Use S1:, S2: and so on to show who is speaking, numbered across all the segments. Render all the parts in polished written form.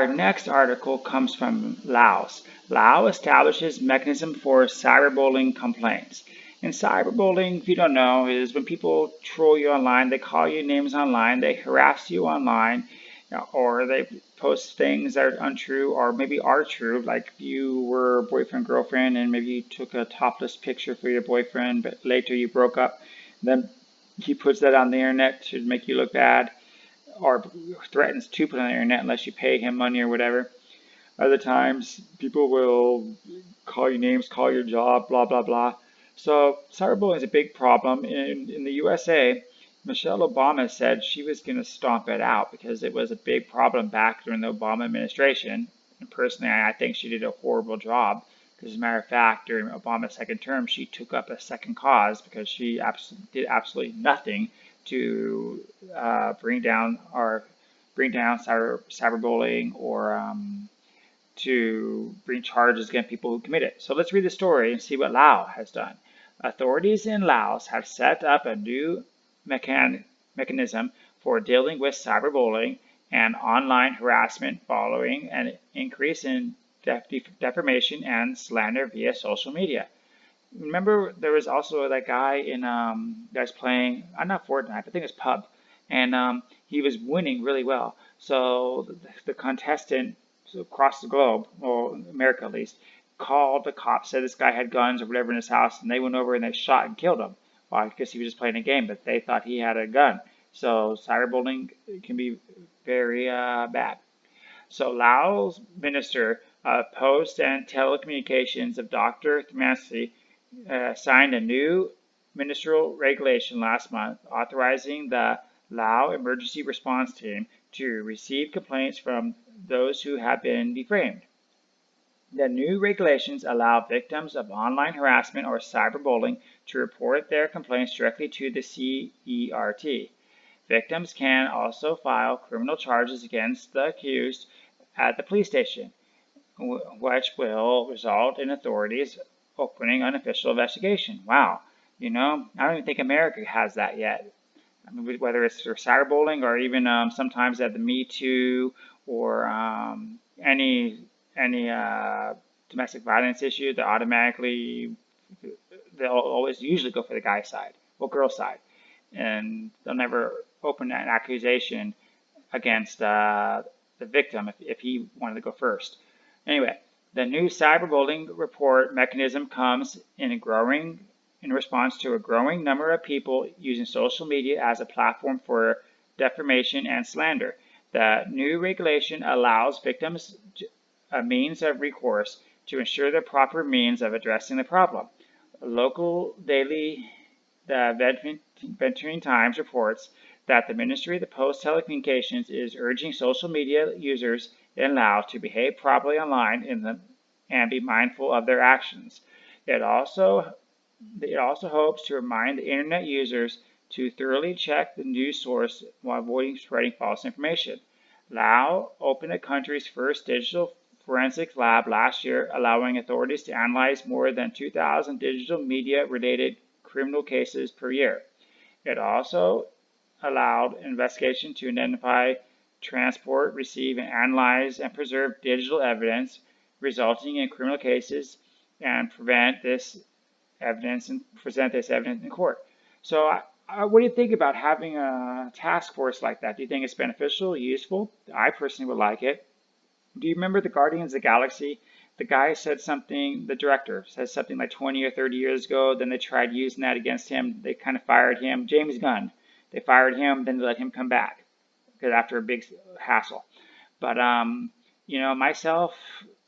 S1: Our next article comes from Laos. Laos establishes mechanism for cyberbullying complaints. And cyberbullying, if you don't know, is when people troll you online, they call you names online, they harass you online, or they post things that are untrue or maybe are true, like you were boyfriend girlfriend and maybe you took a topless picture for your boyfriend, but later you broke up. Then he puts that on the internet to make you look bad, or threatens to put it on the internet unless you pay him money or whatever. Other times, people will call you names, call your job, blah, blah, blah. So cyberbullying is a big problem. In the USA, Michelle Obama said she was going to stomp it out because it was a big problem back during the Obama administration. And personally, I think she did a horrible job. Because as a matter of fact, during Obama's second term, she took up a second cause because she did absolutely nothing to bring down cyberbullying or to bring charges against people who commit it. So let's read the story and see what Laos has done. Authorities in Laos have set up a new mechanism for dealing with cyberbullying and online harassment following an increase in defamation and slander via social media. Remember, there was also that guy in that was playing, not Fortnite, I think it was Pub, and he was winning really well. So the contestant across the globe, or America at least, called the cops, said this guy had guns or whatever in his house, and they went over and they shot and killed him. Well, I guess he was just playing a game, but they thought he had a gun. So cyberbullying can be very bad. So Laos Minister of Post and Telecommunications of Dr. Thammasat signed a new ministerial regulation last month authorizing the Lao Emergency Response Team to receive complaints from those who have been defamed. The new regulations allow victims of online harassment or cyberbullying to report their complaints directly to the CERT. Victims can also file criminal charges against the accused at the police station, which will result in authorities opening an official investigation. Wow, I don't even think America has that yet. I mean, whether it's for cyberbullying or even sometimes at the Me Too or any domestic violence issue, they'll always usually go for the guy's side or girl's side, and they'll never open an accusation against the victim if he wanted to go first. Anyway, the new cyberbullying report mechanism comes in response to a growing number of people using social media as a platform for defamation and slander. The new regulation allows victims a means of recourse to ensure the proper means of addressing the problem. Local daily, the Venturing Times reports that the Ministry of the Post Telecommunications is urging social media users in Laos to behave properly online and be mindful of their actions. It also hopes to remind the internet users to thoroughly check the news source while avoiding spreading false information. Laos opened the country's first digital forensics lab last year, allowing authorities to analyze more than 2,000 digital media-related criminal cases per year. It also allowed investigation to identify, transport, receive, and analyze and preserve digital evidence resulting in criminal cases and present this evidence in court. So what do you think about having a task force like that? Do you think it's beneficial, useful? I personally would like it. Do you remember the Guardians of the Galaxy? The guy said something, the director said something like 20 or 30 years ago, then they tried using that against him. They kind of fired him. James Gunn. They fired him, then they let him come back because after a big hassle. But, myself,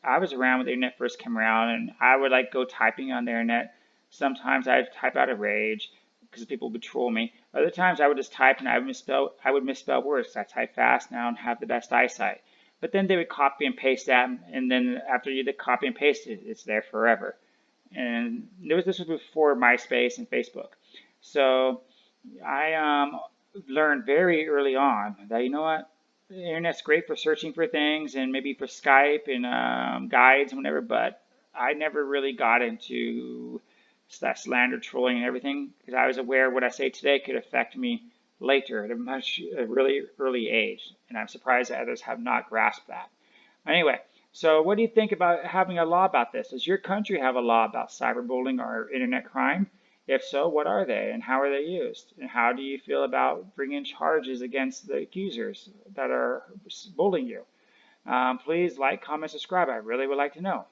S1: I was around when the internet first came around, and I would go typing on the internet. Sometimes I'd type out of rage because people would troll me. Other times I would just type and I would misspell words. I type fast and I don't have the best eyesight. But then they would copy and paste that, and then after you copy and paste it, it's there forever. And this was before MySpace and Facebook. So I learned very early on that, the internet's great for searching for things and maybe for Skype and guides and whatever, but I never really got into that slander, trolling, and everything because I was aware what I say today could affect me later at a really early age, and I'm surprised that others have not grasped that. Anyway, so what do you think about having a law about this? Does your country have a law about cyberbullying or internet crime? If so, what are they and how are they used? And how do you feel about bringing charges against the accusers that are bullying you? Please like, comment, subscribe. I really would like to know.